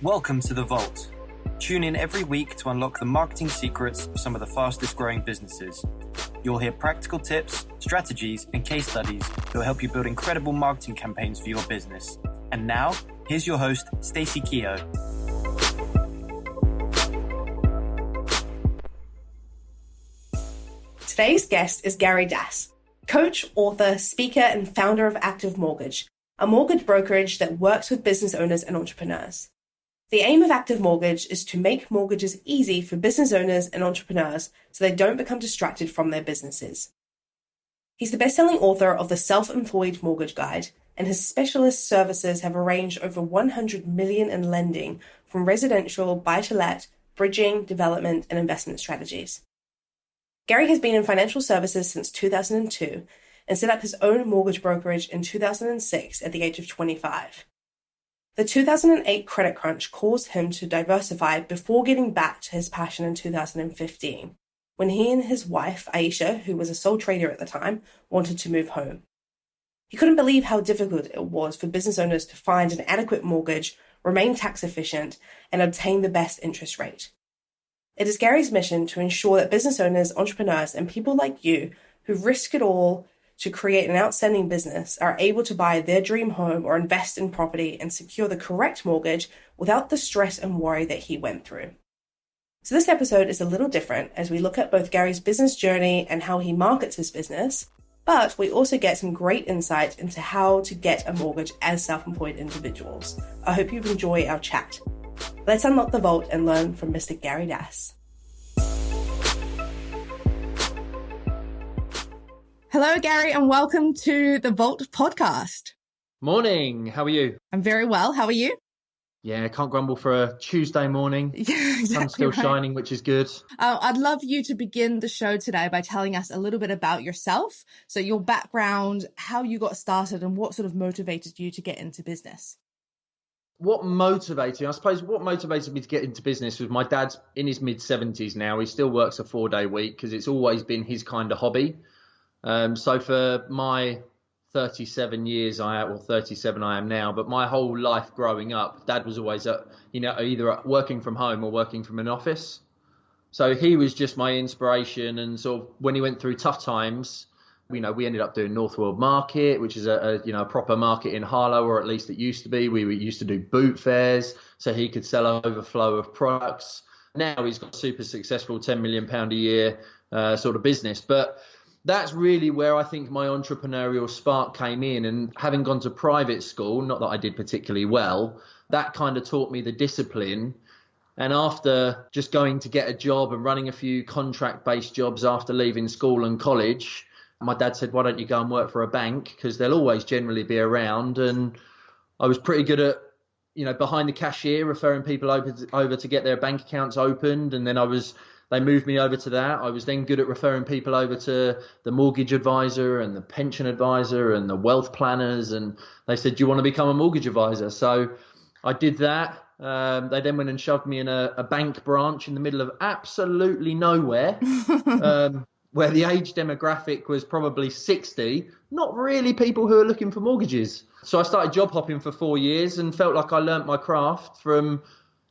Welcome to The Vault. Tune in every week to unlock the marketing secrets of some of the fastest growing businesses. You'll hear practical tips, strategies, and case studies that will help you build incredible marketing campaigns for your business. And now, here's your host, Stacey Keogh. Today's guest is Gary Dass, coach, author, speaker, and founder of Active Mortgage, a mortgage brokerage that works with business owners and entrepreneurs. The aim of Active Mortgage is to make mortgages easy for business owners and entrepreneurs so they don't become distracted from their businesses. He's the best-selling author of The Self-Employed Mortgage Guide, and his specialist services have arranged over $100 million in lending from residential, buy-to-let, bridging, development, and investment strategies. Gary has been in financial services since 2002 and set up his own mortgage brokerage in 2006 at the age of 25. The 2008 credit crunch caused him to diversify before getting back to his passion in 2015, when he and his wife, Ayesha, who was a sole trader at the time, wanted to move home. He couldn't believe how difficult it was for business owners to find an adequate mortgage, remain tax efficient, and obtain the best interest rate. It is Gary's mission to ensure that business owners, entrepreneurs, and people like you who risk it all to create an outstanding business are able to buy their dream home or invest in property and secure the correct mortgage without the stress and worry that he went through. So this episode is a little different as we look at both Gary's business journey and how he markets his business, but we also get some great insight into how to get a mortgage as self-employed individuals. I hope you enjoy our chat. Let's unlock the vault and learn from Mr. Gary Dass. Hello, Gary, and welcome to the Vault podcast. Morning. How are you? I'm very well. How are you? Yeah, can't grumble for a Tuesday morning. Yeah, exactly. Sun's still right. shining, which is good. I'd love you to begin the show today by telling us a little bit about yourself. So your background, how you got started, and what sort of motivated you to get into business. What motivated me to get into business was my dad's in his mid-70s now. He still works a 4-day week because it's always been his kind of hobby. So for my 37 years, 37 I am now, but my whole life growing up, Dad was always either working from home or working from an office. So he was just my inspiration. And sort of when he went through tough times, we ended up doing Northworld Market, which is a proper market in Harlow, or at least it used to be. We used to do boot fairs so he could sell overflow of products. Now he's got a super successful £10 million a year sort of business. But that's really where I think my entrepreneurial spark came in. And having gone to private school, not that I did particularly well, that kind of taught me the discipline. And after just going to get a job and running a few contract-based jobs after leaving school and college, my dad said, why don't you go and work for a bank? Because they'll always generally be around. And I was pretty good at, behind the cashier, referring people over to get their bank accounts opened. And then they moved me over to that. I was then good at referring people over to the mortgage advisor and the pension advisor and the wealth planners. And they said, do you want to become a mortgage advisor? So I did that. They then went and shoved me in a bank branch in the middle of absolutely nowhere, where the age demographic was probably 60, not really people who are looking for mortgages. So I started job hopping for 4 years and felt like I learnt my craft from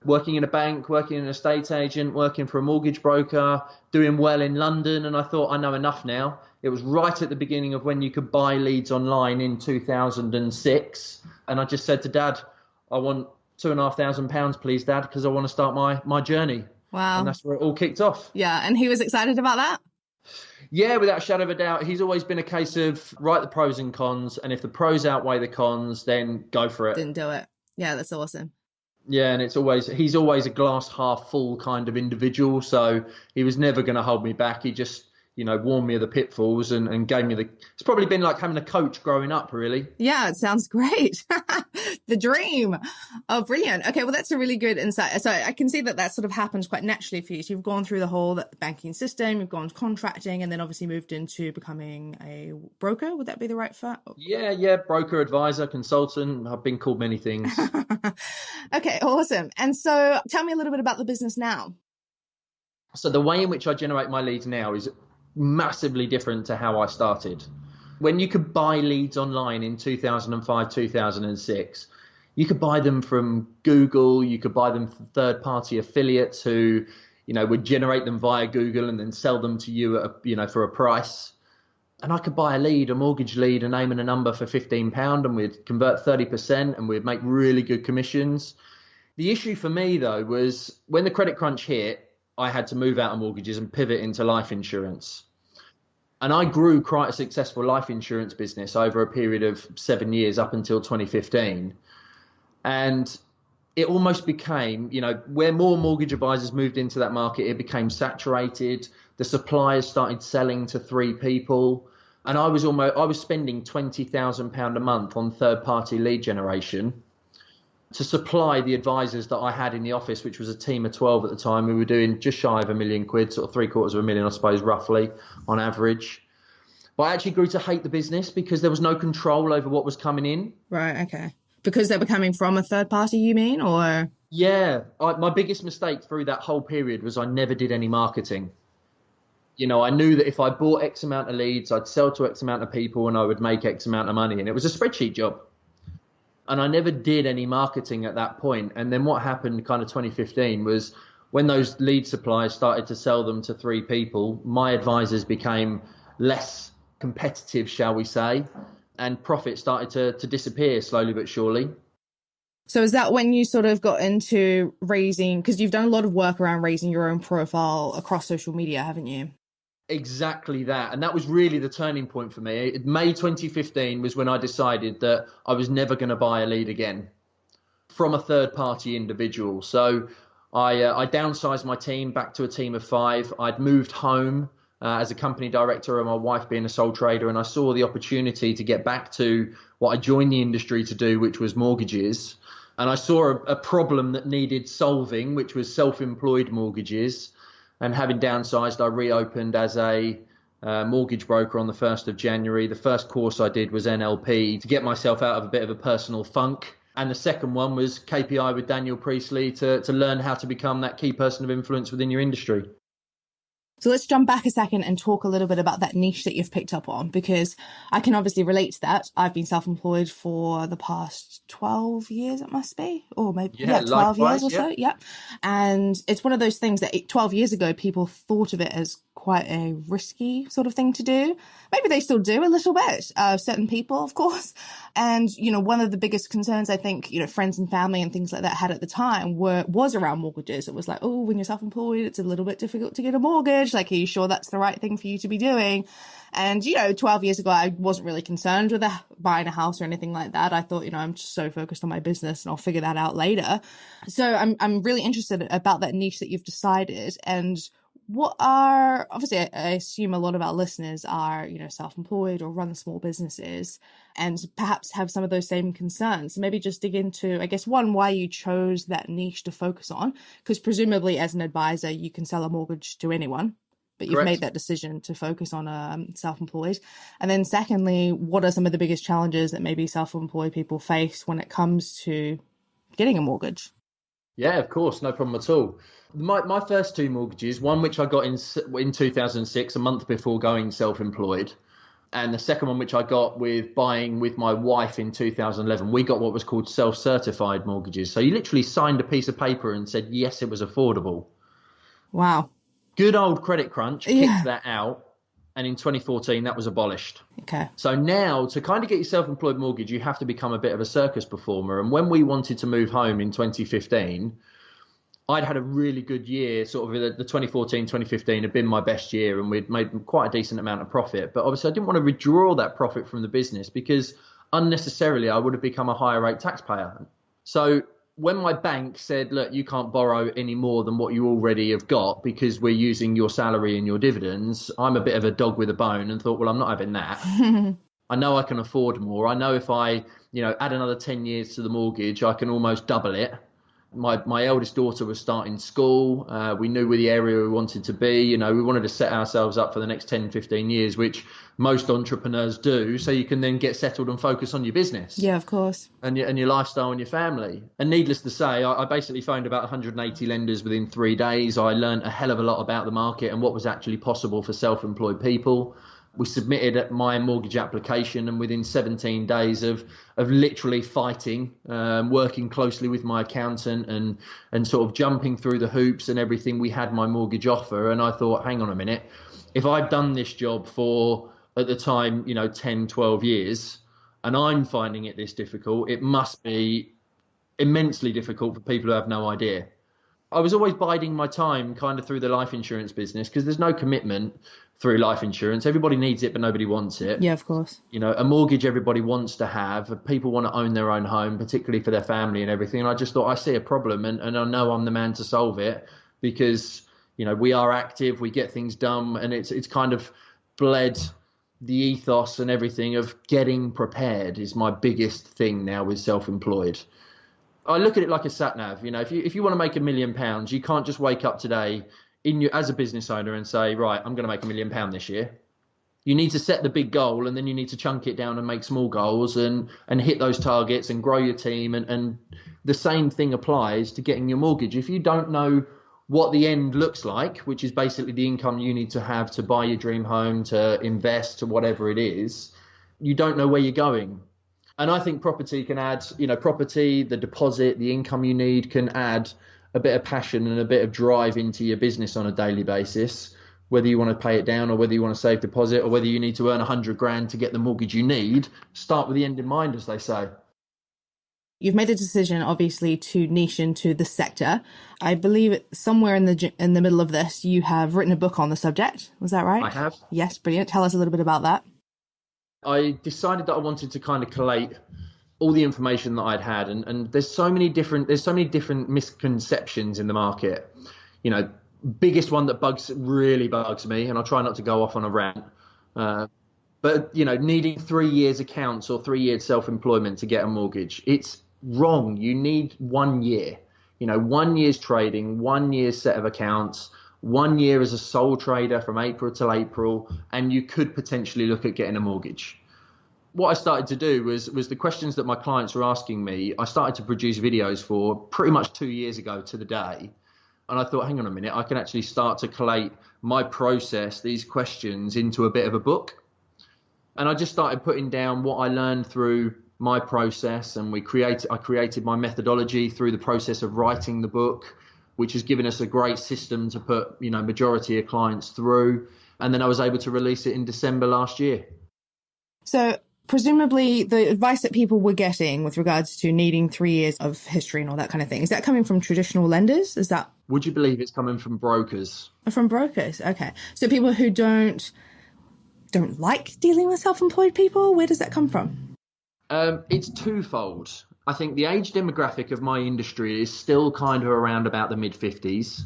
working in a bank, working in an estate agent, working for a mortgage broker, doing well in London. And I thought, I know enough now. It was right at the beginning of when you could buy leads online in 2006. And I just said to Dad, I want £2,500, please, Dad, because I want to start my journey. Wow. And that's where it all kicked off. Yeah. And he was excited about that? Yeah, without a shadow of a doubt. He's always been a case of write the pros and cons. And if the pros outweigh the cons, then go for it. Didn't do it. Yeah, that's awesome. Yeah, and he's always a glass half full kind of individual. So he was never going to hold me back. He just, warned me of the pitfalls and gave me it's probably been like having a coach growing up, really. Yeah, it sounds great. The dream. Oh, brilliant. Okay, well, that's a really good insight. So I can see that sort of happens quite naturally for you. So you've gone through the whole banking system, you've gone contracting, and then obviously moved into becoming a broker. Would that be the right for? Yeah. Broker, advisor, consultant. I've been called many things. Okay, awesome. And so tell me a little bit about the business now. So the way in which I generate my leads now is massively different to how I started. When you could buy leads online in 2005, 2006, you could buy them from Google, you could buy them from third-party affiliates who, would generate them via Google and then sell them to you at for a price. And I could buy a mortgage lead, a name and a number for £15, and we'd convert 30% and we'd make really good commissions. The issue for me, though, was when the credit crunch hit, I had to move out of mortgages and pivot into life insurance. And I grew quite a successful life insurance business over a period of 7 years up until 2015. And it almost became, where more mortgage advisors moved into that market, it became saturated. The suppliers started selling to 3 people. And I was spending £20,000 a month on third-party lead generation to supply the advisors that I had in the office, which was a team of 12 at the time. We were doing just shy of £1 million, sort of £750,000, I suppose, roughly on average. But I actually grew to hate the business because there was no control over what was coming in. Right, okay. Because they were coming from a third party, you mean, or? Yeah, my biggest mistake through that whole period was I never did any marketing. I knew that if I bought X amount of leads, I'd sell to X amount of people and I would make X amount of money. And it was a spreadsheet job. And I never did any marketing at that point. And then what happened kind of 2015 was when those lead suppliers started to sell them to 3 people, my advisors became less competitive, shall we say, and profit started to disappear slowly but surely. So is that when you sort of got into raising, because you've done a lot of work around raising your own profile across social media, haven't you? Exactly that. And that was really the turning point for me. May 2015 was when I decided that I was never going to buy a lead again from a third party individual. So I downsized my team back to a team of 5. I'd moved home as a company director and my wife being a sole trader. And I saw the opportunity to get back to what I joined the industry to do, which was mortgages. And I saw a problem that needed solving, which was self-employed mortgages. And having downsized, I reopened as a mortgage broker on the 1st of January. The first course I did was NLP to get myself out of a bit of a personal funk. And the second one was KPI with Daniel Priestley to learn how to become that key person of influence within your industry. So let's jump back a second and talk a little bit about that niche that you've picked up on, because I can obviously relate to that. I've been self-employed for the past 12 years, it must be, or maybe 12 years or so. Yeah. And it's one of those things that 12 years ago, people thought of it as quite a risky sort of thing to do. Maybe they still do a little bit, certain people, of course. And, one of the biggest concerns I think, friends and family and things like that had at the time was around mortgages. It was like, oh, when you're self-employed, it's a little bit difficult to get a mortgage. Like, are you sure that's the right thing for you to be doing? And, 12 years ago, I wasn't really concerned with buying a house or anything like that. I thought, I'm just so focused on my business and I'll figure that out later. So I'm really interested about that niche that you've decided. And obviously I assume a lot of our listeners are, self-employed or run small businesses and perhaps have some of those same concerns. So maybe just dig into, I guess, one, why you chose that niche to focus on, because presumably as an advisor, you can sell a mortgage to anyone, but you've made that decision to focus on self-employed. And then secondly, what are some of the biggest challenges that maybe self-employed people face when it comes to getting a mortgage? Yeah, of course. No problem at all. My first 2 mortgages, one which I got in 2006, a month before going self-employed, and the second one which I got with buying with my wife in 2011, we got what was called self-certified mortgages. So you literally signed a piece of paper and said, yes, it was affordable. Wow. Good old credit crunch kicked that out. And in 2014, that was abolished. Okay. So now to kind of get your self-employed mortgage, you have to become a bit of a circus performer. And when we wanted to move home in 2015, I'd had a really good year. Sort of the 2014, 2015 had been my best year and we'd made quite a decent amount of profit. But obviously I didn't want to withdraw that profit from the business because unnecessarily I would have become a higher rate taxpayer. So when my bank said, look, you can't borrow any more than what you already have got because we're using your salary and your dividends, I'm a bit of a dog with a bone and thought, well, I'm not having that. I know I can afford more. I know if I, add another 10 years to the mortgage, I can almost double it. My eldest daughter was starting school. We knew where the area we wanted to be. You know, we wanted to set ourselves up for the next 10, 15 years, which most entrepreneurs do. So you can then get settled and focus on your business. Yeah, of course. And your lifestyle and your family. And needless to say, I basically phoned about 180 lenders within 3 days. I learned a hell of a lot about the market and what was actually possible for self-employed people. We submitted my mortgage application, and within 17 days of literally fighting, working closely with my accountant and sort of jumping through the hoops and everything, we had my mortgage offer. And I thought, hang on a minute, if I've done this job for, at the time, 10, 12 years, and I'm finding it this difficult, it must be immensely difficult for people who have no idea. I was always biding my time kind of through the life insurance business because there's no commitment through life insurance. Everybody needs it, but nobody wants it. Yeah, of course. A mortgage everybody wants to have. People want to own their own home, particularly for their family and everything. And I just thought, I see a problem and I know I'm the man to solve it because, we are active, we get things done, and it's kind of bled the ethos and everything of getting prepared is my biggest thing now with self-employed. I look at it like a sat nav. If you want to make £1 million, you can't just wake up today as a business owner and say, right, I'm going to make £1 million this year. You need to set the big goal, and then you need to chunk it down and make small goals and hit those targets and grow your team. And the same thing applies to getting your mortgage. If you don't know what the end looks like, which is basically the income you need to have to buy your dream home, to invest, to whatever it is, you don't know where you're going. And I think property can add, property, the deposit, the income you need can add a bit of passion and a bit of drive into your business on a daily basis, whether you want to pay it down or whether you want to save deposit or whether you need to earn 100 grand to get the mortgage you need. Start with the end in mind, as they say. You've made a decision, obviously, to niche into the sector. I believe somewhere in the middle of this, you have written a book on the subject. Was that right? I have. Yes, brilliant. Tell us a little bit about that. I decided that I wanted to kind of collate all the information that I'd had, and there's so many different misconceptions in the market. Biggest one that really bugs me, and I'll try not to go off on a rant. But needing 3 years accounts or 3 years self-employment to get a mortgage, it's wrong. You need 1 year. 1 year's trading, 1 year's set of accounts, 1 year as a sole trader from April till April, and you could potentially look at getting a mortgage. What I started to do was the questions that my clients were asking me, I started to produce videos for pretty much 2 years ago to the day. And I thought, hang on a minute, I can actually start to collate my process, these questions, into a bit of a book. And I just started putting down what I learned through my process, and I created my methodology through the process of writing the book, which has given us a great system to put, majority of clients through. And then I was able to release it in December last year. So presumably the advice that people were getting with regards to needing 3 years of history and all that kind of thing, is that coming from traditional lenders? Is that? Would you believe it's coming from brokers? From brokers, okay. So people who don't like dealing with self-employed people, where does that come from? It's twofold. I think the age demographic of my industry is still kind of around about the mid-50s.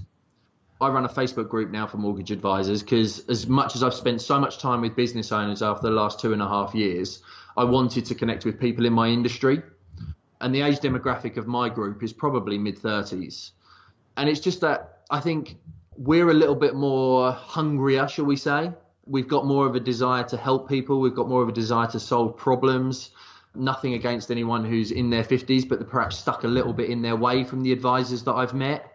I run a Facebook group now for mortgage advisors because as much as I've spent so much time with business owners after the last 2.5 years, I wanted to connect with people in my industry. And the age demographic of my group is probably mid-30s. And it's just that I think we're a little bit more hungrier, shall we say. We've got more of a desire to help people. We've got more of a desire to solve problems. Nothing against anyone who's in their 50s, but they're perhaps stuck a little bit in their way from the advisors that I've met.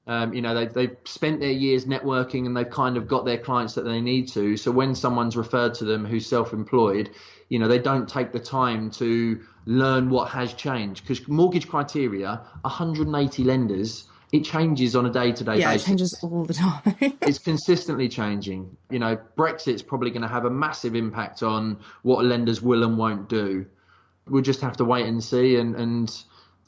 They've spent their years networking and they've kind of got their clients that they need to. So when someone's referred to them who's self-employed, they don't take the time to learn what has changed. Because mortgage criteria, 180 lenders, it changes on a day-to-day basis. Yeah, it changes all the time. It's consistently changing. Brexit's probably going to have a massive impact on what lenders will and won't do. We'll just have to wait and see. And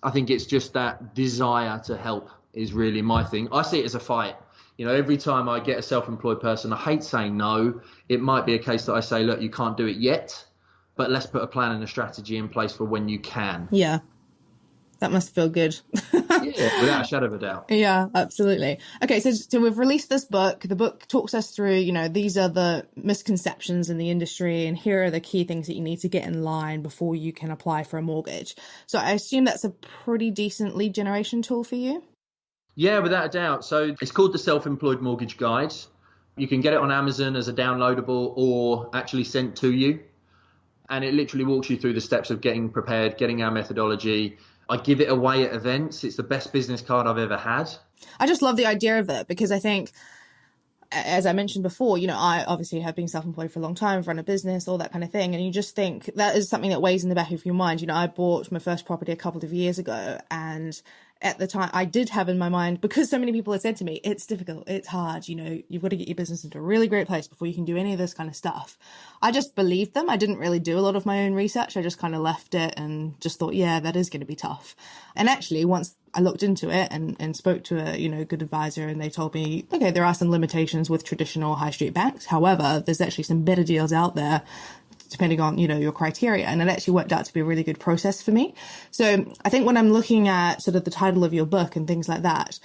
I think it's just that desire to help is really my thing. I see it as a fight. Every time I get a self-employed person, I hate saying no. It might be a case that I say, look, you can't do it yet, but let's put a plan and a strategy in place for when you can. Yeah. That must feel good. Yeah, without a shadow of a doubt. Yeah, absolutely. Okay, so we've released this book. The book talks us through, these are the misconceptions in the industry, and here are the key things that you need to get in line before you can apply for a mortgage. So I assume that's a pretty decent lead generation tool for you? Yeah, without a doubt. So it's called the Self-Employed Mortgage Guide. You can get it on Amazon as a downloadable or actually sent to you. And it literally walks you through the steps of getting prepared, getting our methodology. I give it away at events. It's the best business card I've ever had. I just love the idea of it because I think, as I mentioned before, I obviously have been self-employed for a long time, run a business, all that kind of thing. And you just think that is something that weighs in the back of your mind. I bought my first property a couple of years ago, and at the time I did have in my mind, because so many people had said to me, it's difficult, it's hard, you've got to get your business into a really great place before you can do any of this kind of stuff. I just believed them. I didn't really do a lot of my own research. I just kind of left it and just thought, yeah, that is going to be tough. And actually, once I looked into it and spoke to a, good advisor, and they told me, okay, there are some limitations with traditional high street banks. However, there's actually some better deals out there depending on, your criteria. And it actually worked out to be a really good process for me. So I think when I'm looking at sort of the title of your book and things like that,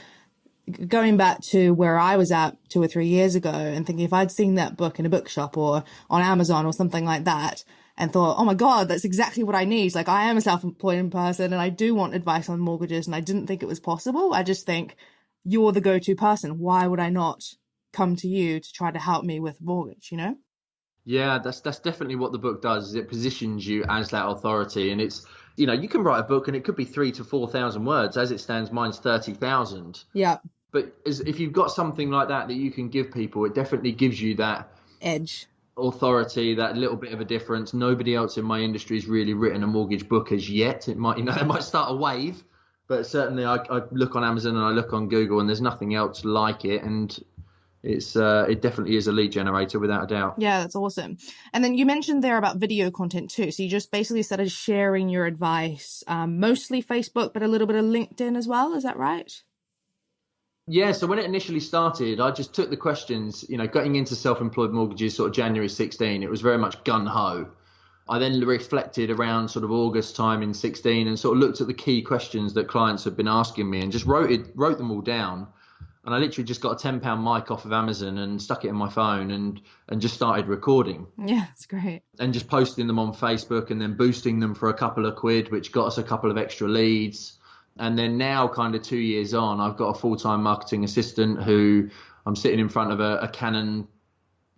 going back to where I was at 2 or 3 years ago and thinking if I'd seen that book in a bookshop or on Amazon or something like that and thought, oh my God, that's exactly what I need. Like, I am a self-employed person and I do want advice on mortgages, and I didn't think it was possible. I just think you're the go-to person. Why would I not come to you to try to help me with mortgage, Yeah, that's definitely what the book does. Is it positions you as that authority, and it's you can write a book and it could be 3,000 to 4,000 words. As it stands, mine's 30,000. Yeah. But if you've got something like that you can give people, it definitely gives you that edge, authority, that little bit of a difference. Nobody else in my industry has really written a mortgage book as yet. It might it might start a wave, but certainly I look on Amazon and I look on Google and there's nothing else like it, and it definitely is a lead generator without a doubt. Yeah, that's awesome. And then you mentioned there about video content too. So you just basically started sharing your advice, mostly Facebook, but a little bit of LinkedIn as well. Is that right? Yeah, so when it initially started, I just took the questions, getting into self-employed mortgages sort of January 16, it was very much gun-ho. I then reflected around sort of August time in 16 and sort of looked at the key questions that clients had been asking me and just wrote them all down. And I literally just got a £10 mic off of Amazon and stuck it in my phone and just started recording. Yeah, it's great. And just posting them on Facebook and then boosting them for a couple of quid, which got us a couple of extra leads. And then now, kind of 2 years on, I've got a full-time marketing assistant who I'm sitting in front of a Canon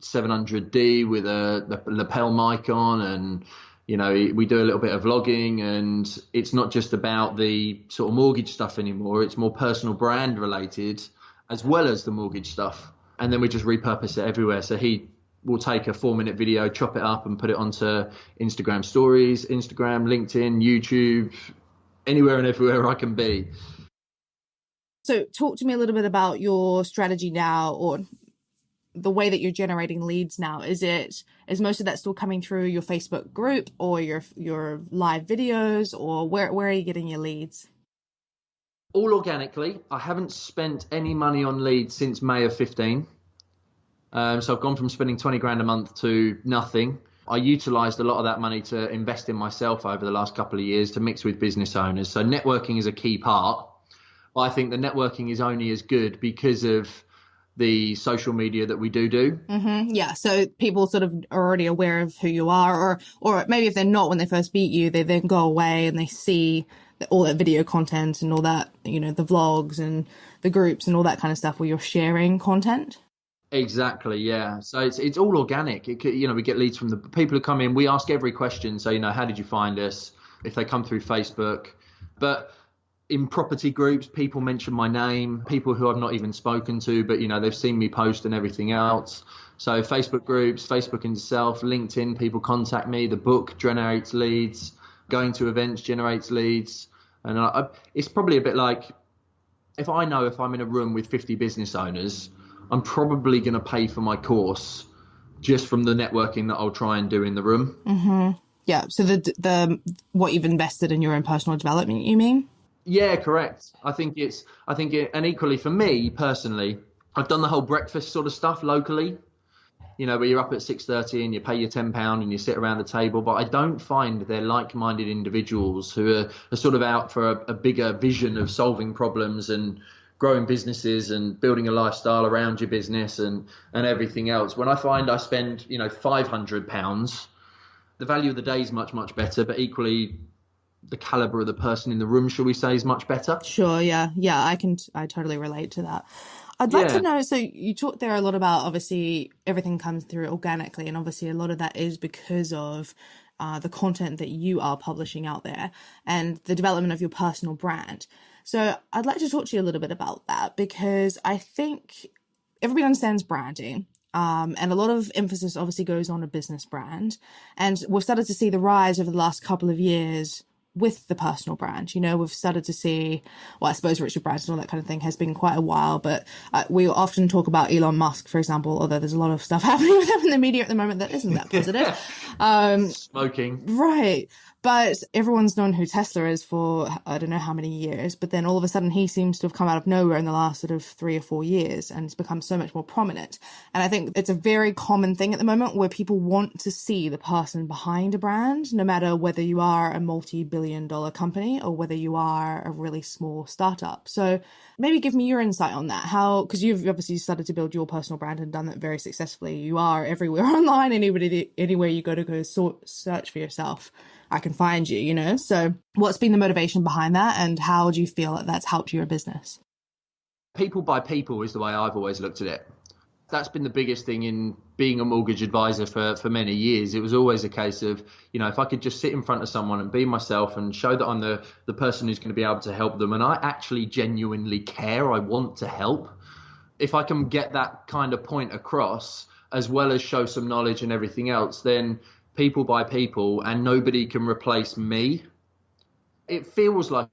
700D with a lapel mic on, and we do a little bit of vlogging, and it's not just about the sort of mortgage stuff anymore. It's more personal brand related as well as the mortgage stuff. And then we just repurpose it everywhere. So he will take a 4-minute video, chop it up and put it onto Instagram stories, Instagram, LinkedIn, YouTube, anywhere and everywhere I can be. So talk to me a little bit about your strategy now, or the way that you're generating leads now. Is most of that still coming through your Facebook group or your live videos, or where are you getting your leads? All organically. I haven't spent any money on leads since May of 15. So I've gone from spending 20 grand a month to nothing. I utilised a lot of that money to invest in myself over the last couple of years to mix with business owners. So networking is a key part. I think the networking is only as good because of the social media that we do. Mm-hmm. Yeah. So people sort of are already aware of who you are, or maybe if they're not when they first meet you, they then go away and they see all that video content and all that, the vlogs and the groups and all that kind of stuff where you're sharing content. Exactly, yeah. So it's all organic. We get leads from the people who come in. We ask every question. So, how did you find us? If they come through Facebook. But in property groups, people mention my name, people who I've not even spoken to, but, they've seen me post and everything else. So Facebook groups, Facebook itself, LinkedIn, people contact me. The book generates leads. Going to events generates leads. And it's probably a bit like, if I'm in a room with 50 business owners, I'm probably going to pay for my course just from the networking that I'll try and do in the room. Mm-hmm. Yeah. So the what you've invested in your own personal development, you mean? Yeah, correct. I think and equally for me personally, I've done the whole breakfast sort of stuff locally. where you're up at 6:30 and you pay your £10 and you sit around the table. But I don't find they're like-minded individuals who are sort of out for a bigger vision of solving problems and growing businesses and building a lifestyle around your business and everything else. When I find I spend, £500, the value of the day is much, much better, but equally the caliber of the person in the room, shall we say, is much better. Sure, yeah. I totally relate to that. I'd like to know, so you talked there a lot about, obviously, everything comes through organically, and obviously a lot of that is because of the content that you are publishing out there and the development of your personal brand. So I'd like to talk to you a little bit about that, because I think everybody understands branding. And a lot of emphasis obviously goes on a business brand. And we've started to see the rise over the last couple of years with the personal brand. We've started to see, well, I suppose Richard Branson and all that kind of thing has been quite a while, but we often talk about Elon Musk, for example, although there's a lot of stuff happening with him in the media at the moment that isn't that positive. Smoking. Right. But everyone's known who Tesla is for I don't know how many years, but then all of a sudden he seems to have come out of nowhere in the last sort of 3 or 4 years, and it's become so much more prominent. And I think it's a very common thing at the moment where people want to see the person behind a brand, no matter whether you are a multi-billion-dollar company or whether you are a really small startup. So maybe give me your insight on that. How, because you've obviously started to build your personal brand and done that very successfully. You are everywhere online. Anywhere you go search for yourself, I can find you, So what's been the motivation behind that, and how do you feel that that's helped your business? People by people is the way I've always looked at it. That's been the biggest thing in being a mortgage advisor for many years. It was always a case of, if I could just sit in front of someone and be myself and show that I'm the person who's going to be able to help them, and I actually genuinely care, I want to help. If I can get that kind of point across, as well as show some knowledge and everything else, then people by people, and nobody can replace me. It feels like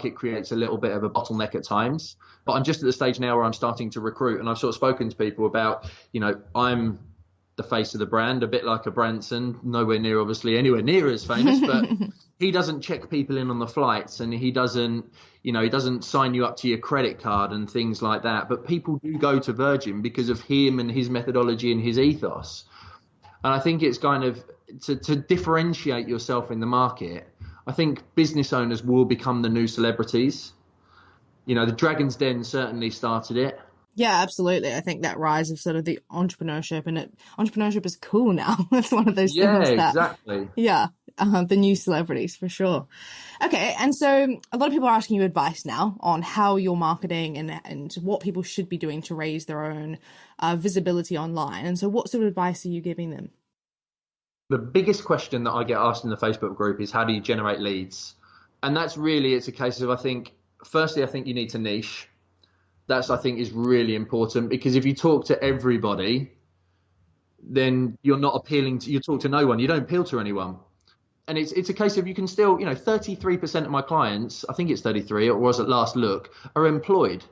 it creates a little bit of a bottleneck at times, but I'm just at the stage now where I'm starting to recruit, and I've sort of spoken to people about, I'm the face of the brand, a bit like a Branson, nowhere near, obviously, anywhere near as famous, but he doesn't check people in on the flights, and he doesn't sign you up to your credit card and things like that. But people do go to Virgin because of him and his methodology and his ethos. And I think it's kind of to differentiate yourself in the market. I think business owners will become the new celebrities. The Dragon's Den certainly started it. Yeah, absolutely. I think that rise of sort of the entrepreneurship, and entrepreneurship is cool now. It's one of those things that, exactly. Yeah, the new celebrities for sure. Okay, and so a lot of people are asking you advice now on how you're marketing and what people should be doing to raise their own visibility online. And so what sort of advice are you giving them? The biggest question that I get asked in the Facebook group is, how do you generate leads? And that's really, it's a case of, I think you need to niche. That's, I think, is really important, because if you talk to everybody, then you're not appealing to, you talk to no one, you don't appeal to anyone. And it's a case of, you can still, 33% of my clients, I think it's 33, it was at last look, are employed.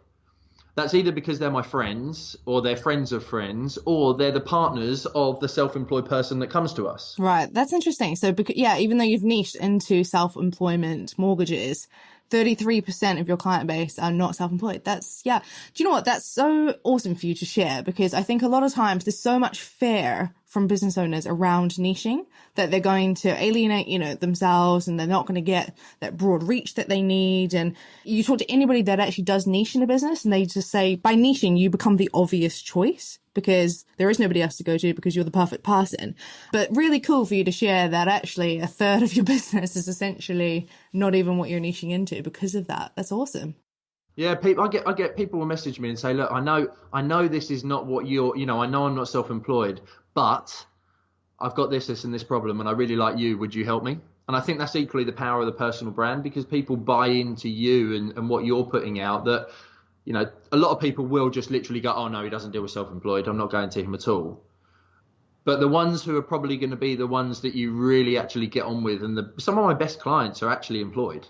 That's either because they're my friends, or they're friends of friends, or they're the partners of the self-employed person that comes to us. Right. That's interesting. So, even though you've niched into self-employment mortgages, 33% of your client base are not self-employed. Do you know what? That's so awesome for you to share, because I think a lot of times there's so much fear from business owners around niching that they're going to alienate, themselves, and they're not going to get that broad reach that they need. And you talk to anybody that actually does niche in a business, and they just say, by niching, you become the obvious choice because there is nobody else to go to because you're the perfect person. But really cool for you to share that actually a third of your business is essentially not even what you're niching into because of that. That's awesome. Yeah, people. I get people will message me and say, look, I know this is not what you're. I know I'm not self-employed, but I've got this and this problem, and I really like you. Would you help me? And I think that's equally the power of the personal brand, because people buy into you and what you're putting out. That a lot of people will just literally go, oh no, he doesn't deal with self-employed, I'm not going to him at all. But the ones who are probably going to be the ones that you really actually get on with, and some of my best clients are actually employed.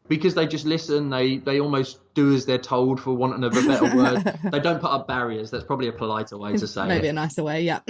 because they just listen. They almost do as they're told, for want of a better word. They don't put up barriers. That's probably a politer way to say Maybe it. a nicer way, yeah.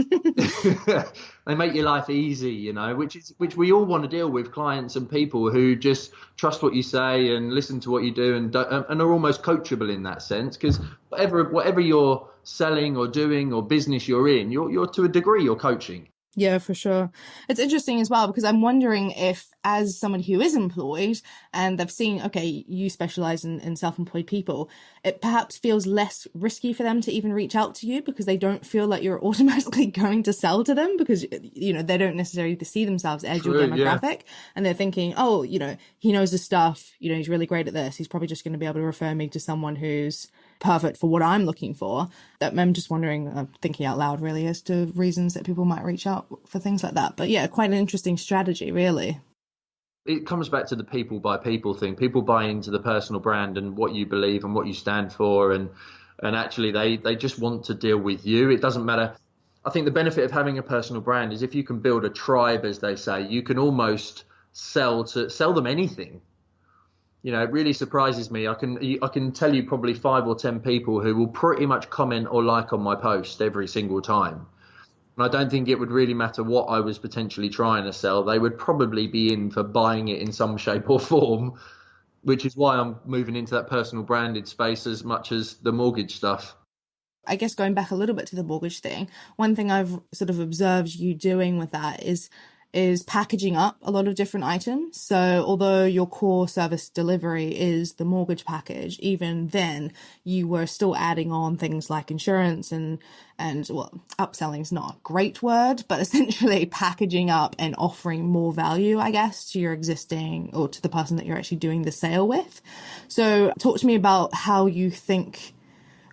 They make your life easy, which we all want to deal with, clients and people who just trust what you say and listen to what you do, and are almost coachable in that sense, because whatever you're selling or doing or business you're in, you're to a degree you're coaching. Yeah, for sure. It's interesting as well, because I'm wondering if, as someone who is employed and they've seen, okay, you specialize in self-employed people, it perhaps feels less risky for them to even reach out to you, because they don't feel like you're automatically going to sell to them, because, they don't necessarily see themselves as your demographic. Yeah. And they're thinking, oh, he knows his stuff, he's really great at this. He's probably just going to be able to refer me to someone who's perfect for what I'm looking for. That I'm just wondering, thinking out loud really, as to reasons that people might reach out for things like that. But yeah, quite an interesting strategy, really. It comes back to the people by people thing. People buy into the personal brand and what you believe and what you stand for, and actually they just want to deal with you. It doesn't matter. I think the benefit of having a personal brand is if you can build a tribe, as they say, you can almost sell them anything. It really surprises me. I can tell you probably 5 or 10 people who will pretty much comment or like on my post every single time. And I don't think it would really matter what I was potentially trying to sell. They would probably be in for buying it in some shape or form, which is why I'm moving into that personal branded space as much as the mortgage stuff. I guess going back a little bit to the mortgage thing, one thing I've sort of observed you doing with that is packaging up a lot of different items. So although your core service delivery is the mortgage package, even then you were still adding on things like insurance and well, upselling is not a great word, but essentially packaging up and offering more value, I guess, to your existing, or to the person that you're actually doing the sale with. So talk to me about how you think,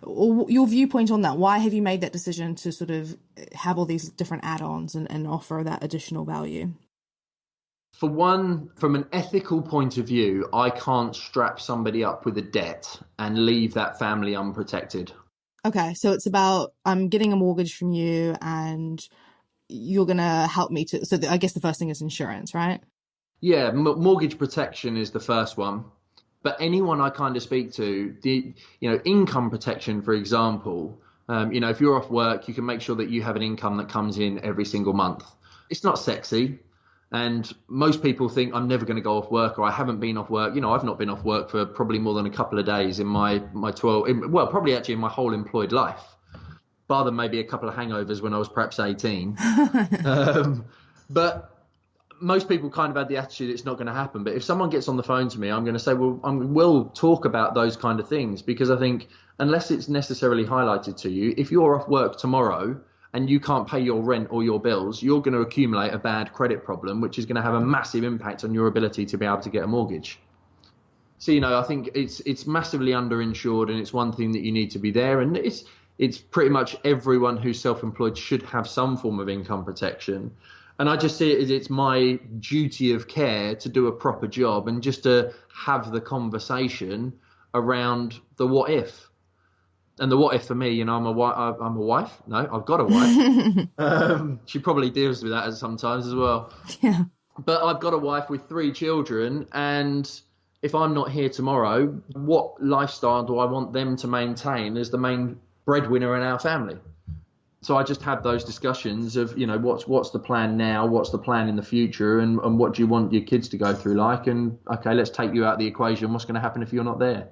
or your viewpoint on that. Why have you made that decision to sort of have all these different add-ons and offer that additional value? For one, from an ethical point of view, I can't strap somebody up with a debt and leave that family unprotected. Okay, so it's about, I'm getting a mortgage from you and you're going to help me to, so I guess the first thing is insurance, right? Yeah, mortgage protection is the first one. But anyone I kind of speak to, income protection, for example, if you're off work, you can make sure that you have an income that comes in every single month. It's not sexy. And most people think I'm never going to go off work, or I haven't been off work. I've not been off work for probably more than a couple of days in my probably actually in my whole employed life, bar than maybe a couple of hangovers when I was perhaps 18. But most people kind of had the attitude it's not going to happen. But if someone gets on the phone to me, I'm going to say, well, we'll talk about those kind of things, because I think unless it's necessarily highlighted to you, if you're off work tomorrow and you can't pay your rent or your bills, you're going to accumulate a bad credit problem, which is going to have a massive impact on your ability to be able to get a mortgage. So, I think it's massively underinsured, and it's one thing that you need to be there. And it's pretty much everyone who's self-employed should have some form of income protection. And I just see it as it's my duty of care to do a proper job and just to have the conversation around the what if. And the what if for me, I'm a wife. No, I've got a wife. She probably deals with that sometimes as well. Yeah. But I've got a wife with 3 children, and if I'm not here tomorrow, what lifestyle do I want them to maintain as the main breadwinner in our family? So I just have those discussions of, what's the plan now, what's the plan in the future, and what do you want your kids to go through like? And okay, let's take you out of the equation. What's going to happen if you're not there?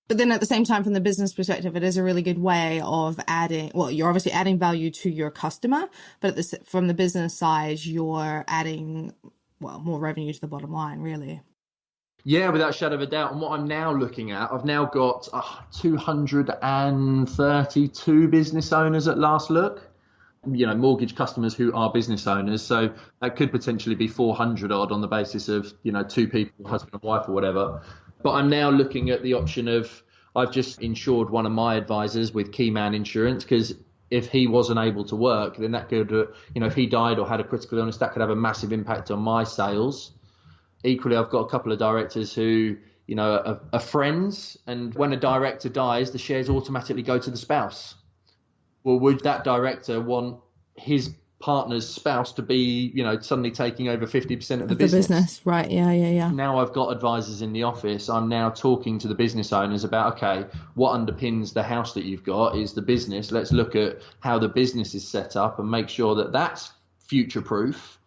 But then at the same time, from the business perspective, it is a really good way of adding, well, you're obviously adding value to your customer, but from the business side, you're adding, well, more revenue to the bottom line, really. Yeah, without a shadow of a doubt. And what I'm now looking at, I've now got 232 business owners at last look. Mortgage customers who are business owners. So that could potentially be 400 odd on the basis of, 2 people, husband and wife or whatever. But I'm now looking at the option of, I've just insured one of my advisors with key man insurance, because if he wasn't able to work, then that could, if he died or had a critical illness, that could have a massive impact on my sales. Equally, I've got a couple of directors who, are friends, and when a director dies, the shares automatically go to the spouse. Well, would that director want his partner's spouse to be, suddenly taking over 50% of the business. Right. Yeah. Now I've got advisors in the office. I'm now talking to the business owners about, okay, what underpins the house that you've got is the business. Let's look at how the business is set up and make sure that that's future proof,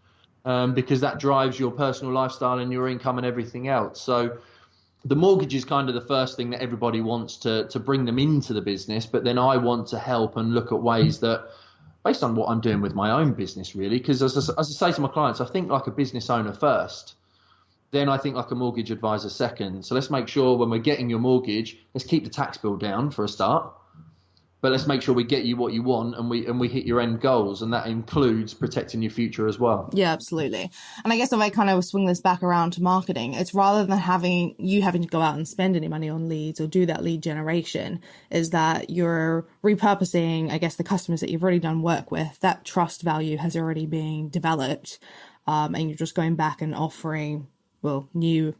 because that drives your personal lifestyle and your income and everything else. So the mortgage is kind of the first thing that everybody wants to bring them into the business. But then I want to help and look at ways that, based on what I'm doing with my own business, really, because as I say to my clients, I think like a business owner first, then I think like a mortgage advisor second. So let's make sure when we're getting your mortgage, let's keep the tax bill down for a start, but let's make sure we get you what you want and we hit your end goals, and that includes protecting your future as well. Yeah, absolutely. And I guess if I kind of swing this back around to marketing, it's rather than having to go out and spend any money on leads or do that lead generation, is that you're repurposing, I guess, the customers that you've already done work with. That trust value has already been developed, and you're just going back and offering, well, new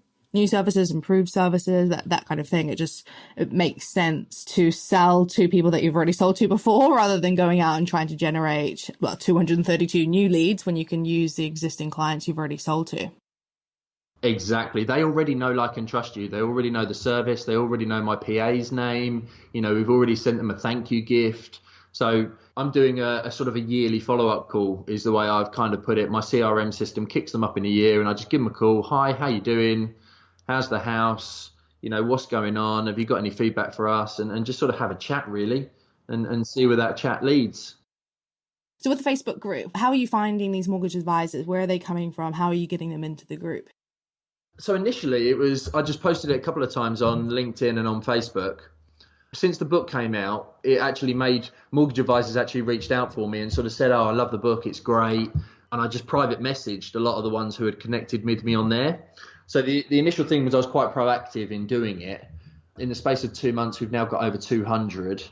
services, improved services, that kind of thing. It makes sense to sell to people that you've already sold to before, rather than going out and trying to generate 232 new leads when you can use the existing clients you've already sold to. Exactly. They already know, like, and trust you. They already know the service. They already know my PA's name. We've already sent them a thank you gift. So I'm doing a sort of a yearly follow-up call is the way I've kind of put it. My CRM system kicks them up in a year, and I just give them a call. Hi, how you doing? How's the house? What's going on? Have you got any feedback for us? And just sort of have a chat, really, and see where that chat leads. So with the Facebook group, how are you finding these mortgage advisors? Where are they coming from? How are you getting them into the group? So initially I just posted it a couple of times on LinkedIn and on Facebook. Since the book came out, it actually made mortgage advisors actually reached out for me and sort of said, oh, I love the book, it's great. And I just private messaged a lot of the ones who had connected with me on there. So the initial thing was I was quite proactive in doing it. In the space of 2 months, we've now got over 200,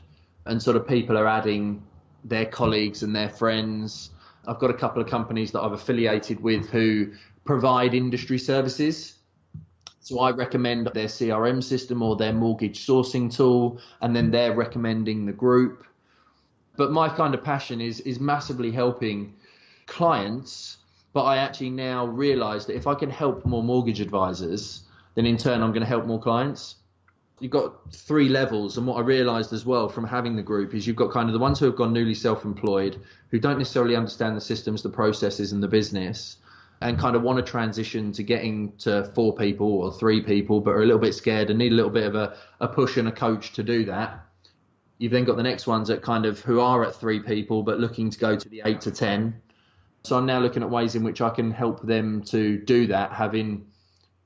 and sort of people are adding their colleagues and their friends. I've got a couple of companies that I've affiliated with who provide industry services. So I recommend their CRM system or their mortgage sourcing tool, and then they're recommending the group. But my kind of passion is massively helping clients. But I actually now realize that if I can help more mortgage advisors, then in turn, I'm going to help more clients. You've got 3 levels. And what I realized as well from having the group is you've got kind of the ones who have gone newly self-employed, who don't necessarily understand the systems, the processes and the business, and kind of want to transition to getting to 4 people or 3 people, but are a little bit scared and need a little bit of a push and a coach to do that. You've then got the next ones that kind of who are at 3 people, but looking to go to the 8 to 10. So I'm now looking at ways in which I can help them to do that, having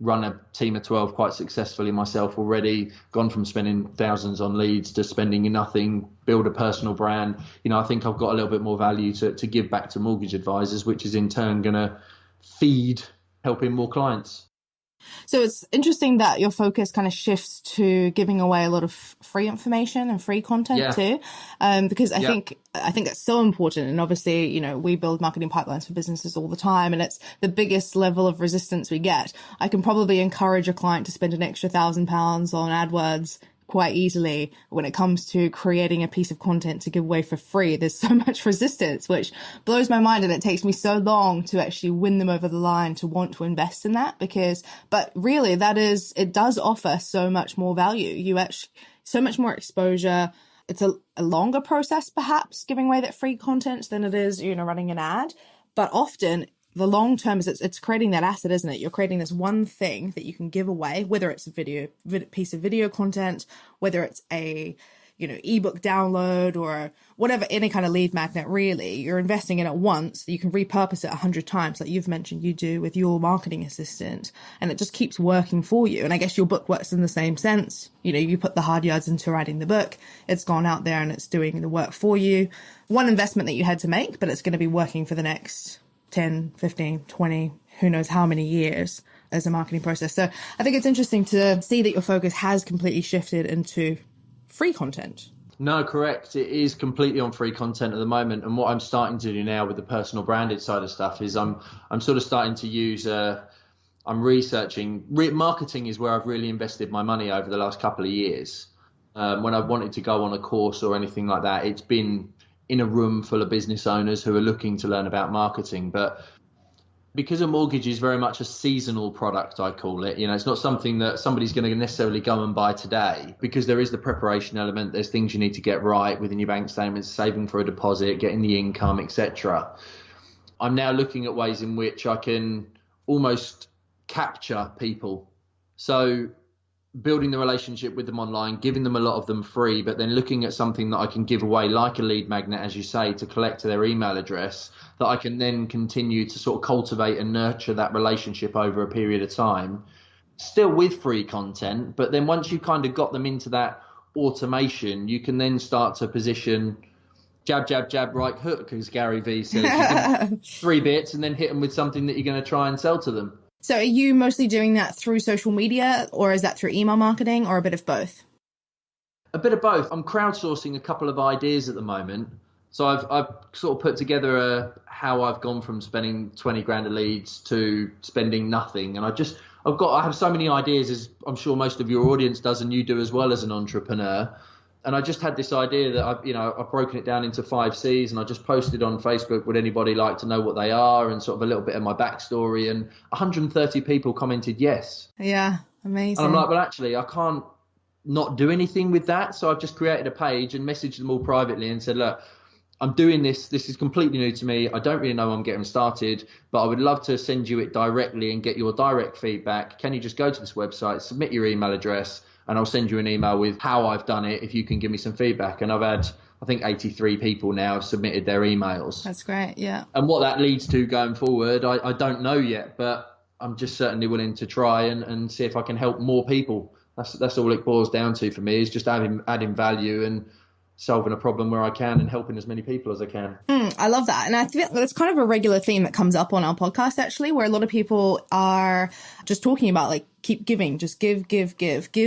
run a team of 12 quite successfully myself already, gone from spending thousands on leads to spending nothing, build a personal brand. I think I've got a little bit more value to give back to mortgage advisors, which is in turn going to feed helping more clients. So it's interesting that your focus kind of shifts to giving away a lot of free information and free content too, because I think that's so important. And obviously, we build marketing pipelines for businesses all the time, and it's the biggest level of resistance we get. I can probably encourage a client to spend an extra £1,000 on AdWords quite easily. When it comes to creating a piece of content to give away for free, there's so much resistance, which blows my mind. And it takes me so long to actually win them over the line to want to invest in that, but really it does offer so much more value. So much more exposure. It's a longer process, perhaps, giving away that free content than it is, running an ad. But often the long term is it's creating that asset, isn't it? You're creating this one thing that you can give away, whether it's a piece of video content, whether it's a ebook download or whatever, any kind of lead magnet. Really, you're investing in it once. You can repurpose it 100 times, like you've mentioned you do with your marketing assistant, and it just keeps working for you. And I guess your book works in the same sense. You put the hard yards into writing the book, it's gone out there and it's doing the work for you. One investment that you had to make, but it's going to be working for the next 10, 15, 20, who knows how many years as a marketing process. So I think it's interesting to see that your focus has completely shifted into free content. No, correct. It is completely on free content at the moment. And what I'm starting to do now with the personal branded side of stuff is I'm sort of starting to use, I'm researching. Marketing is where I've really invested my money over the last couple of years. When I've wanted to go on a course or anything like that, it's been in a room full of business owners who are looking to learn about marketing. But because a mortgage is very much a seasonal product, I call it, it's not something that somebody's going to necessarily go and buy today, because there is the preparation element. There's things you need to get right within your bank statements, saving for a deposit, getting the income, etc. I'm now looking at ways in which I can almost capture people. So building the relationship with them online, giving them a lot of them free, but then looking at something that I can give away, like a lead magnet, as you say, to collect their email address, that I can then continue to sort of cultivate and nurture that relationship over a period of time, still with free content. But then once you kind of got them into that automation, you can then start to position jab, jab, jab, right hook, as Gary Vee says. You can 3 bits and then hit them with something that you're going to try and sell to them. So are you mostly doing that through social media, or is that through email marketing, or a bit of both? A bit of both. I'm crowdsourcing a couple of ideas at the moment. So I've sort of put together how I've gone from spending 20 grand of leads to spending nothing. And I have so many ideas, as I'm sure most of your audience does, and you do as well as an entrepreneur. And I just had this idea that I've broken it down into 5 C's, and I just posted on Facebook, would anybody like to know what they are, and sort of a little bit of my backstory, and 130 people commented yes. Yeah, amazing. And I'm like, well, actually, I can't not do anything with that. So I've just created a page and messaged them all privately and said, look, I'm doing this. This is completely new to me. I don't really know I'm getting started, but I would love to send you it directly and get your direct feedback. Can you just go to this website, submit your email address, and I'll send you an email with how I've done it if you can give me some feedback. And I've had, I think, 83 people now have submitted their emails. That's great, yeah. And what that leads to going forward, I don't know yet, but I'm just certainly willing to try and see if I can help more people. That's all it boils down to for me, is just adding value and solving a problem where I can and helping as many people as I can. I love that. And I think that's kind of a regular theme that comes up on our podcast, actually, where a lot of people are just talking about, like, keep giving, just give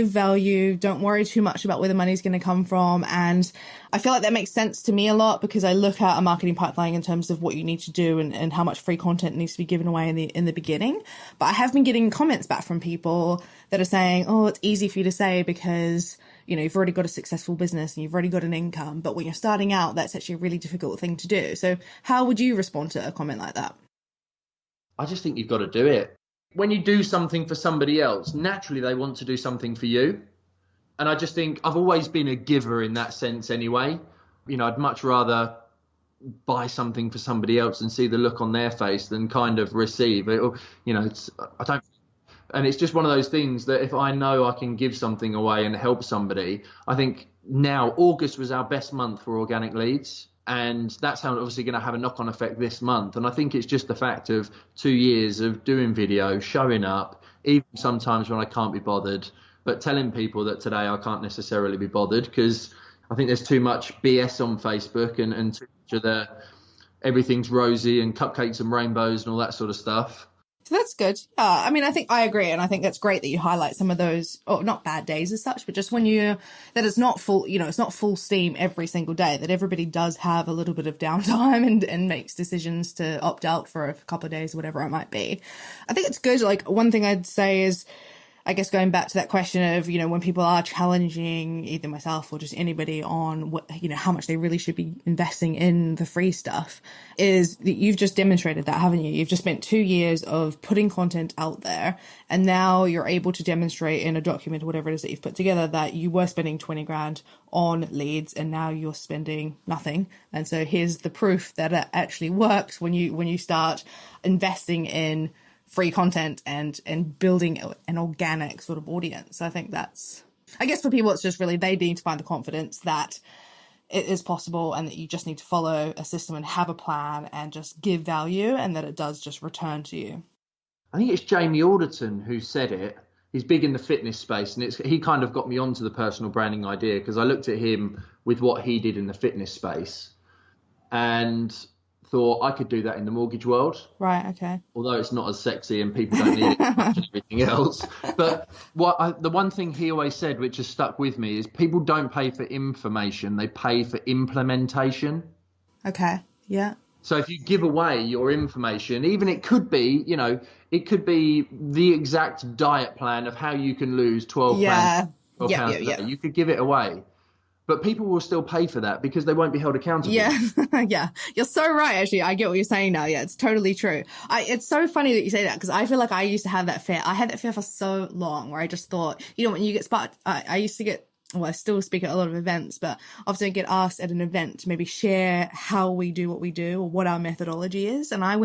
value. Don't worry too much about where the money's going to come from. And I feel like that makes sense to me a lot, because I look at a marketing pipeline in terms of what you need to do and how much free content needs to be given away in the beginning. But I have been getting comments back from people that are saying, oh, it's easy for you to say because, you've already got a successful business and you've already got an income. But when you're starting out, that's actually a really difficult thing to do. So how would you respond to a comment like that? I just think you've got to do it. When you do something for somebody else, naturally they want to do something for you. And I just think I've always been a giver in that sense anyway. I'd much rather buy something for somebody else and see the look on their face than kind of receive it. And it's just one of those things that if I know I can give something away and help somebody, I think now August was our best month for organic leads. And that's how obviously going to have a knock-on effect this month. And I think it's just the fact of 2 years of doing video, showing up, even sometimes when I can't be bothered, but telling people that today I can't necessarily be bothered, because I think there's too much BS on Facebook and too much of the everything's rosy and cupcakes and rainbows and all that sort of stuff. So that's good. I mean, I think I agree. And I think that's great that you highlight some of those, not bad days as such, but just when that it's not full, it's not full steam every single day, that everybody does have a little bit of downtime and makes decisions to opt out for a couple of days, whatever it might be. I think it's good. Like, one thing I'd say is, I guess going back to that question of, when people are challenging either myself or just anybody on what, how much they really should be investing in the free stuff, is that you've just demonstrated that, haven't you? You've just spent 2 years of putting content out there, and now you're able to demonstrate in a document or whatever it is that you've put together that you were spending 20 grand on leads and now you're spending nothing. And so here's the proof that it actually works when you start investing in free content and building an organic sort of audience. I think I guess for people, it's just really, they need to find the confidence that it is possible and that you just need to follow a system and have a plan and just give value, and that it does just return to you. I think it's Jamie Alderton who said it. He's big in the fitness space, and he kind of got me onto the personal branding idea, because I looked at him with what he did in the fitness space and thought I could do that in the mortgage world. Right, okay. Although it's not as sexy and people don't need it as much as everything else. But the one thing he always said, which has stuck with me, is people don't pay for information, they pay for implementation. Okay, yeah. So if you give away your information, even it could be the exact diet plan of how you can lose 12 pounds. You could give it away. But people will still pay for that because they won't be held accountable. Yeah. Yeah. You're so right. Actually, I get what you're saying now. Yeah, it's totally true. It's so funny that you say that because I feel like I used to have that fear. I had that fear for so long where I just thought, when you get sparked, I used to get, well, I still speak at a lot of events, but often I get asked at an event to maybe share how we do what we do or what our methodology is. And I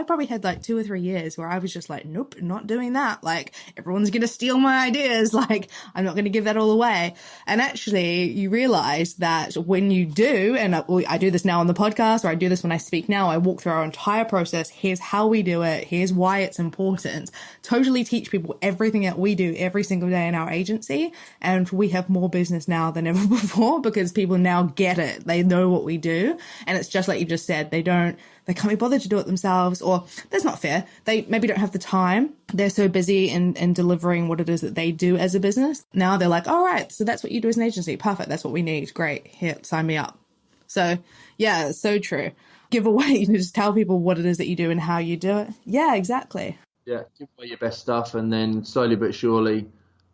probably had like 2 or 3 years where I was just like, nope, not doing that. Like, everyone's going to steal my ideas. Like, I'm not going to give that all away. And actually, you realize that when you do, and I do this now on the podcast, or I do this when I speak now, I walk through our entire process. Here's how we do it. Here's why it's important. Totally teach people everything that we do every single day in our agency. And we have more business now than ever before because people now get it. They know what we do. And it's just like you just said, they can't be bothered to do it themselves, or that's not fair. They maybe don't have the time. They're so busy in delivering what it is that they do as a business. Now they're like, all right, so that's what you do as an agency. Perfect. That's what we need. Great. Here, sign me up. So yeah, it's so true. Give away, just tell people what it is that you do and how you do it. Yeah, exactly. Yeah. Give away your best stuff, and then slowly but surely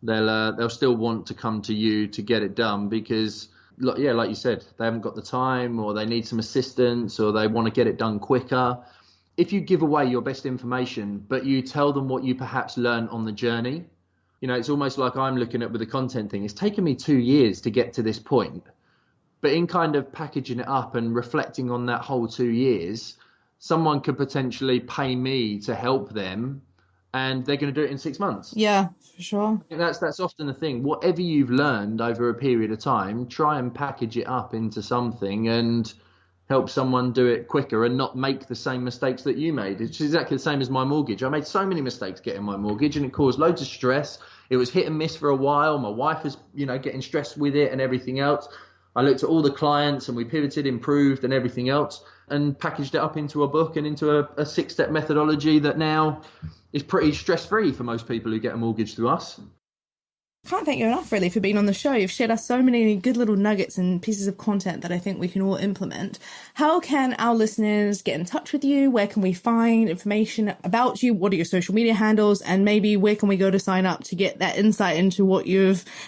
they'll still want to come to you to get it done because, like you said, they haven't got the time, or they need some assistance, or they want to get it done quicker. If you give away your best information, but you tell them what you perhaps learned on the journey, it's almost like I'm looking at with the content thing. It's taken me 2 years to get to this point, but in kind of packaging it up and reflecting on that whole 2 years, someone could potentially pay me to help them, and they're going to do it in 6 months. Yeah, for sure. That's often the thing. Whatever you've learned over a period of time, try and package it up into something and help someone do it quicker and not make the same mistakes that you made. It's exactly the same as my mortgage. I made so many mistakes getting my mortgage, and it caused loads of stress. It was hit and miss for a while. My wife was, getting stressed with it and everything else. I looked at all the clients and we pivoted, improved and everything else, and packaged it up into a book and into a 6-step methodology that now is pretty stress-free for most people who get a mortgage through us. Can't thank you enough, really, for being on the show. You've shared us so many good little nuggets and pieces of content that I think we can all implement. How can our listeners get in touch with you? Where can we find information about you? What are your social media handles? And maybe where can we go to sign up to get that insight into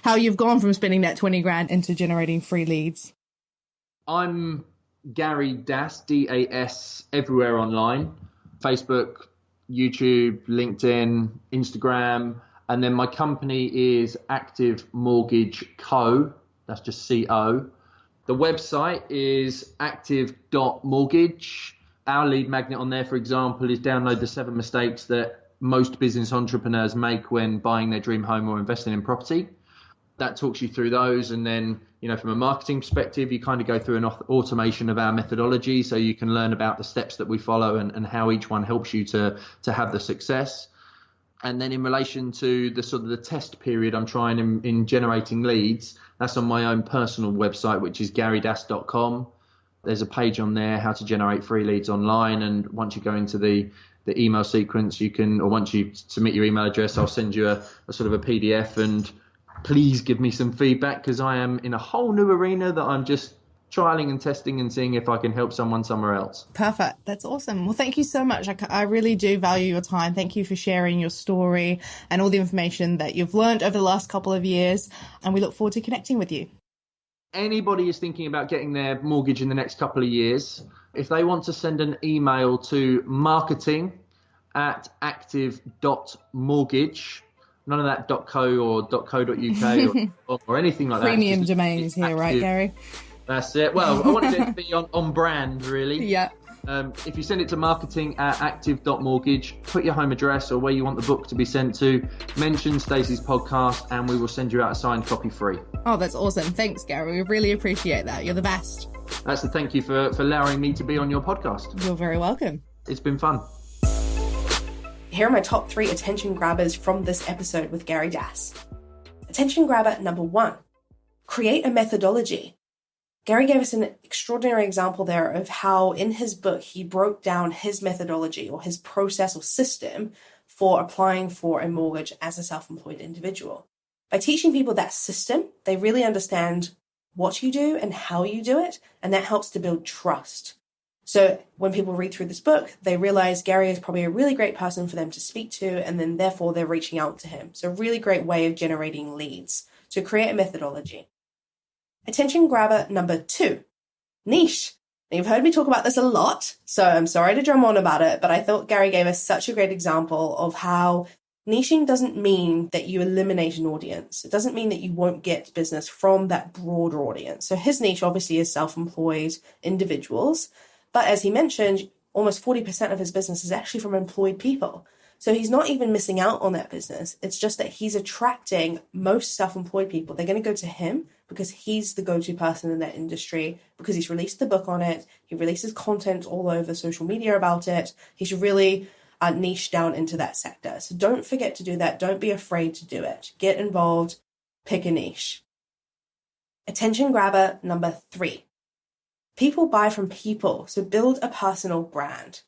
how you've gone from spending that 20 grand into generating free leads? I'm Gary Das, DAS, everywhere online. Facebook, YouTube, LinkedIn, Instagram. And then my company is Active Mortgage Co. That's just CO. The website is active.mortgage. Our lead magnet on there, for example, is download the 7 mistakes that most business entrepreneurs make when buying their dream home or investing in property. That talks you through those. And then, from a marketing perspective, you kind of go through an automation of our methodology so you can learn about the steps that we follow and how each one helps you to have the success. And then in relation to the sort of the test period I'm trying in generating leads, that's on my own personal website, which is garydas.com. There's a page on there, how to generate free leads online. And once you go into the email sequence, once you submit your email address, I'll send you a sort of a PDF, and please give me some feedback because I am in a whole new arena that I'm just trialing and testing and seeing if I can help someone somewhere else. Perfect. That's awesome. Well, thank you so much. I really do value your time. Thank you for sharing your story and all the information that you've learned over the last couple of years. And we look forward to connecting with you. Anybody is thinking about getting their mortgage in the next couple of years, if they want to send an email to marketing@active.mortgage, none of that .co or .co.uk or anything like that. Premium domains here, right, Gary? That's it. Well, I wanted it to be on brand, really. Yeah. If you send it to marketing@active.mortgage, put your home address or where you want the book to be sent to, mention Stacey's podcast, and we will send you out a signed copy free. Oh, that's awesome. Thanks, Gary. We really appreciate that. You're the best. That's the thank you for allowing me to be on your podcast. You're very welcome. It's been fun. Here are my top 3 attention grabbers from this episode with Gary Das. Attention grabber number 1, create a methodology. Gary gave us an extraordinary example there of how in his book he broke down his methodology or his process or system for applying for a mortgage as a self-employed individual. By teaching people that system, they really understand what you do and how you do it, and that helps to build trust. So when people read through this book, they realize Gary is probably a really great person for them to speak to, and then therefore they're reaching out to him. So a really great way of generating leads. So create a methodology. Attention grabber number 2, niche. Now, you've heard me talk about this a lot, so I'm sorry to drum on about it, but I thought Gary gave us such a great example of how niching doesn't mean that you eliminate an audience. It doesn't mean that you won't get business from that broader audience. So his niche obviously is self-employed individuals, but as he mentioned, almost 40% of his business is actually from employed people. So he's not even missing out on that business. It's just that he's attracting most self-employed people. They're going to go to him because he's the go-to person in that industry, because he's released the book on it. He releases content all over social media about it. He's really niche down into that sector. So don't forget to do that. Don't be afraid to do it. Get involved. Pick a niche. Attention grabber number 3. People buy from people. So build a personal brand.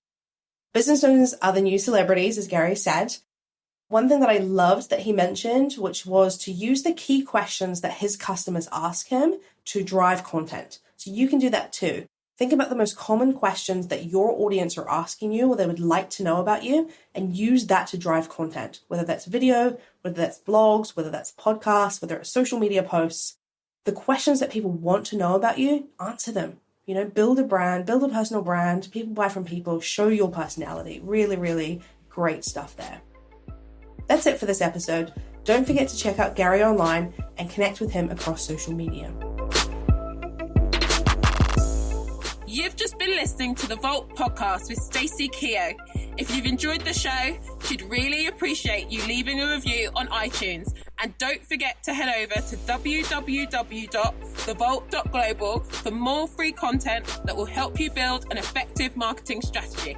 Business owners are the new celebrities, as Gary said. One thing that I loved that he mentioned, which was to use the key questions that his customers ask him to drive content. So you can do that too. Think about the most common questions that your audience are asking you or they would like to know about you, and use that to drive content, whether that's video, whether that's blogs, whether that's podcasts, whether it's social media posts. The questions that people want to know about you, answer them. You know, build a brand, build a personal brand. People buy from people, show your personality. Really, really great stuff there. That's it for this episode. Don't forget to check out Gary online and connect with him across social media. You've just been listening to the Vault podcast with Stacey Keogh. If you've enjoyed the show, she'd really appreciate you leaving a review on iTunes. And don't forget to head over to www.thevault.global for more free content that will help you build an effective marketing strategy.